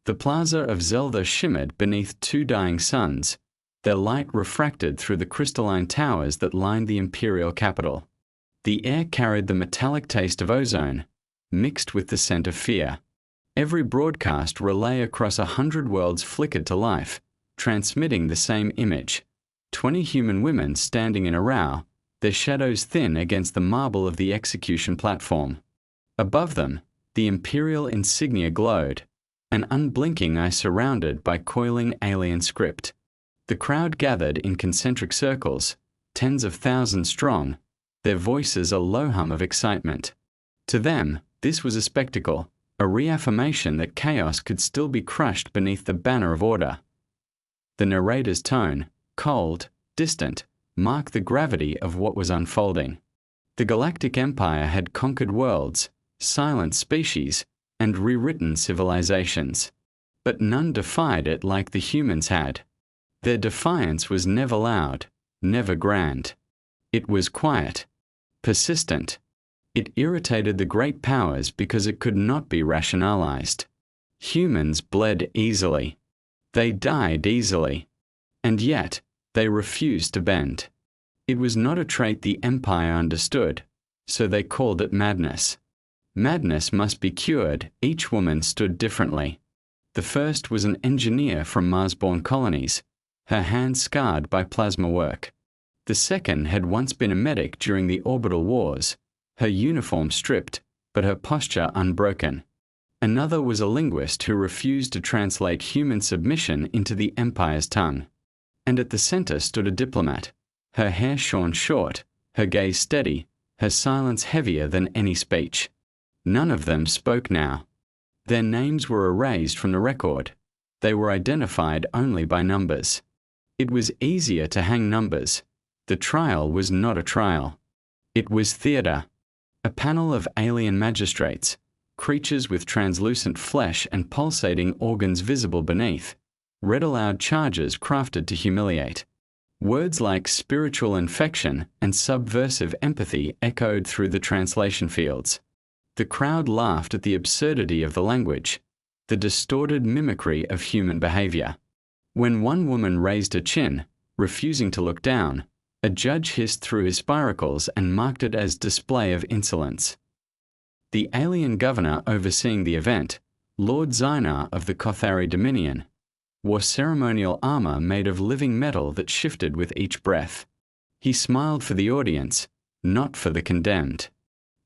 The plaza of Zelda shimmered beneath two dying suns, their light refracted through the crystalline towers that lined the imperial capital. The air carried the metallic taste of ozone, mixed with the scent of fear. Every broadcast relay across 100 worlds flickered to life, transmitting the same image. 20 human women standing in a row, their shadows thin against the marble of the execution platform. Above them, the imperial insignia glowed, an unblinking eye surrounded by coiling alien script. The crowd gathered in concentric circles, tens of thousands strong, their voices a low hum of excitement. To them, this was a spectacle, a reaffirmation that chaos could still be crushed beneath the banner of order. The narrator's tone, cold, distant, marked the gravity of what was unfolding. The Galactic Empire had conquered worlds, silenced species, and rewritten civilizations. But none defied it like the humans had. Their defiance was never loud, never grand. It was quiet, persistent. It irritated the great powers because it could not be rationalized. Humans bled easily. They died easily. And yet, they refused to bend. It was not a trait the Empire understood, so they called it madness. Madness must be cured. Each woman stood differently. The first was an engineer from Mars-born colonies, her hands scarred by plasma work. The second had once been a medic during the orbital wars, her uniform stripped, but her posture unbroken. Another was a linguist who refused to translate human submission into the Empire's tongue. And at the center stood a diplomat, her hair shorn short, her gaze steady, her silence heavier than any speech. None of them spoke now. Their names were erased from the record. They were identified only by numbers. It was easier to hang numbers. The trial was not a trial. It was theater. A panel of alien magistrates, creatures with translucent flesh and pulsating organs visible beneath, read aloud charges crafted to humiliate. Words like spiritual infection and subversive empathy echoed through the translation fields. The crowd laughed at the absurdity of the language, the distorted mimicry of human behavior. When one woman raised her chin, refusing to look down, a judge hissed through his spiracles and marked it as display of insolence. The alien governor overseeing the event, Lord Zynar of the Kothari Dominion, wore ceremonial armor made of living metal that shifted with each breath. He smiled for the audience, not for the condemned.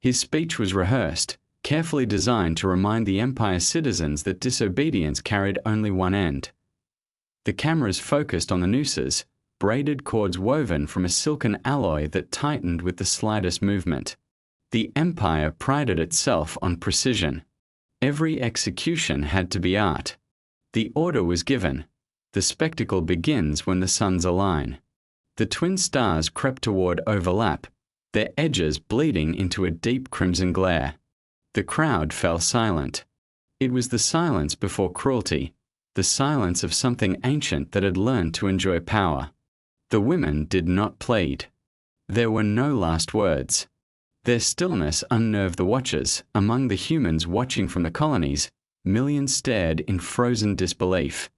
His speech was rehearsed, carefully designed to remind the Empire's citizens that disobedience carried only one end. The cameras focused on the nooses, braided cords woven from a silken alloy that tightened with the slightest movement. The Empire prided itself on precision. Every execution had to be art. The order was given. The spectacle begins when the suns align. The twin stars crept toward overlap, their edges bleeding into a deep crimson glare. The crowd fell silent. It was the silence before cruelty, the silence of something ancient that had learned to enjoy power. The women did not plead. There were no last words. Their stillness unnerved the watchers. Among the humans watching from the colonies, millions stared in frozen disbelief.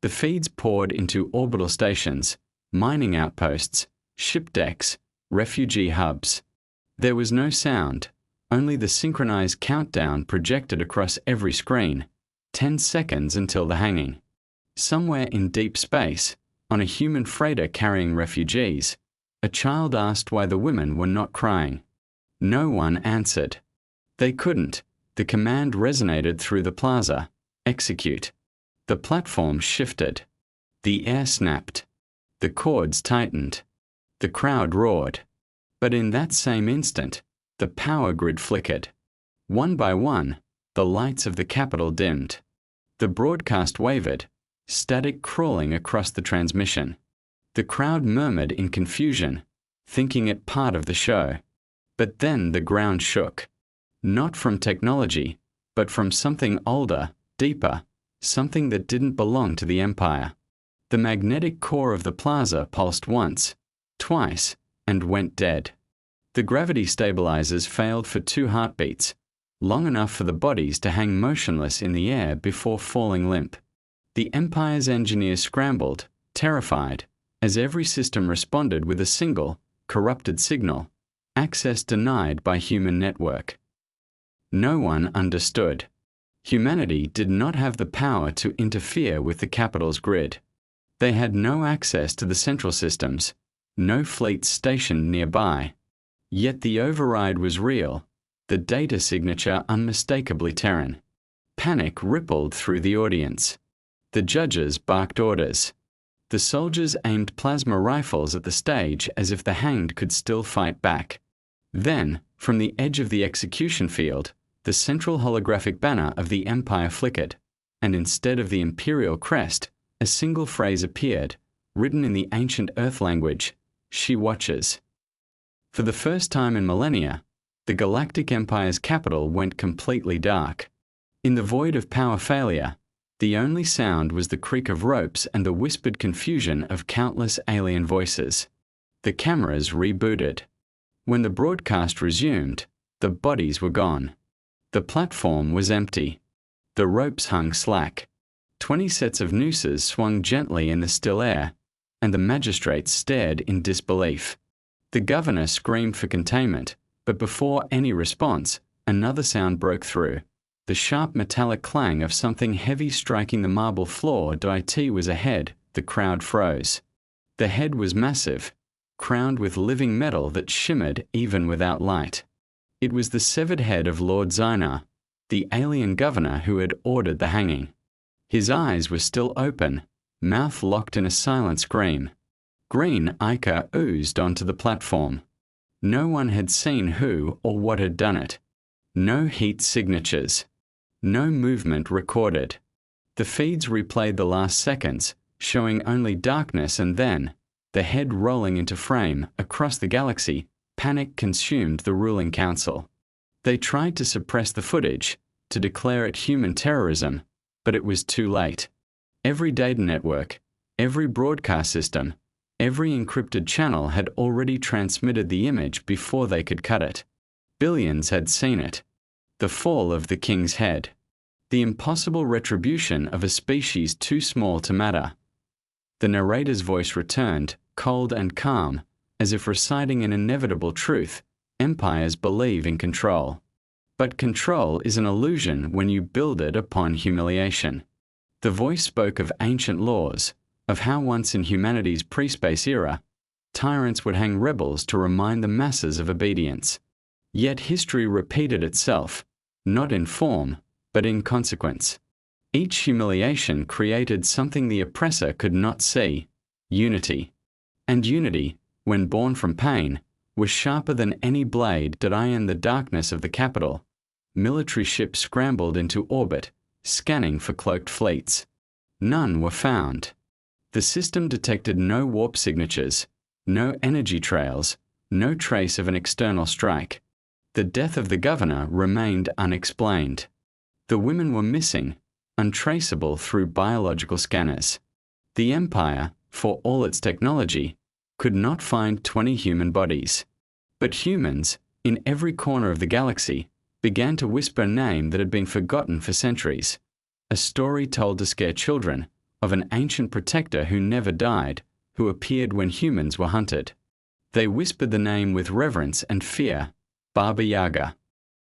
The feeds poured into orbital stations, mining outposts, ship decks, refugee hubs. There was no sound, only the synchronized countdown projected across every screen, 10 seconds until the hanging. Somewhere in deep space, on a human freighter carrying refugees, a child asked why the women were not crying. No one answered. They couldn't. The command resonated through the plaza. Execute. The platform shifted. The air snapped. The cords tightened. The crowd roared. But in that same instant, the power grid flickered. One by one, the lights of the capital dimmed. The broadcast wavered, static crawling across the transmission. The crowd murmured in confusion, thinking it part of the show. But then the ground shook. Not from technology, but from something older, deeper, something that didn't belong to the Empire. The magnetic core of the plaza pulsed once, twice, and went dead. The gravity stabilizers failed for 2 heartbeats. long enough for the bodies to hang motionless in the air before falling limp. The Empire's engineers scrambled, terrified, as every system responded with a single, corrupted signal, access denied by human network. No one understood. Humanity did not have the power to interfere with the capital's grid. They had no access to the central systems, no fleets stationed nearby. Yet the override was real, the data signature unmistakably Terran. Panic rippled through the audience. The judges barked orders. The soldiers aimed plasma rifles at the stage as if the hanged could still fight back. Then, from the edge of the execution field, the central holographic banner of the Empire flickered, and instead of the Imperial crest, a single phrase appeared, written in the ancient Earth language, "She watches." For the first time in millennia, the Galactic Empire's capital went completely dark. In the void of power failure, the only sound was the creak of ropes and the whispered confusion of countless alien voices. The cameras rebooted. When the broadcast resumed, the bodies were gone. The platform was empty. The ropes hung slack. 20 sets of nooses swung gently in the still air, and the magistrates stared in disbelief. The governor screamed for containment, but before any response, another sound broke through. The sharp metallic clang of something heavy striking the marble floor. It was a head. The crowd froze. The head was massive, crowned with living metal that shimmered even without light. It was the severed head of Lord Zynar, the alien governor who had ordered the hanging. His eyes were still open, mouth locked in a silent scream. Green ichor oozed onto the platform. No one had seen who or what had done it. No heat signatures. No movement recorded. The feeds replayed the last seconds, showing only darkness, and then, the head rolling into frame across the galaxy, panic consumed the ruling council. They tried to suppress the footage, to declare it human terrorism, but it was too late. Every data network, every broadcast system, every encrypted channel had already transmitted the image before they could cut it. Billions had seen it. The fall of the king's head. The impossible retribution of a species too small to matter. The narrator's voice returned, cold and calm, as if reciting an inevitable truth. Empires believe in control. But control is an illusion when you build it upon humiliation. The voice spoke of ancient laws, of how once in humanity's pre-space era, tyrants would hang rebels to remind the masses of obedience. Yet history repeated itself, not in form, but in consequence. Each humiliation created something the oppressor could not see: unity. And unity, when born from pain, was sharper than any blade that in the darkness of the capital. Military ships scrambled into orbit, scanning for cloaked fleets. None were found. The system detected no warp signatures, no energy trails, no trace of an external strike. The death of the governor remained unexplained. The women were missing, untraceable through biological scanners. The Empire, for all its technology, could not find 20 human bodies. But humans, in every corner of the galaxy, began to whisper a name that had been forgotten for centuries. A story told to scare children, of an ancient protector who never died, who appeared when humans were hunted. They whispered the name with reverence and fear: Baba Yaga.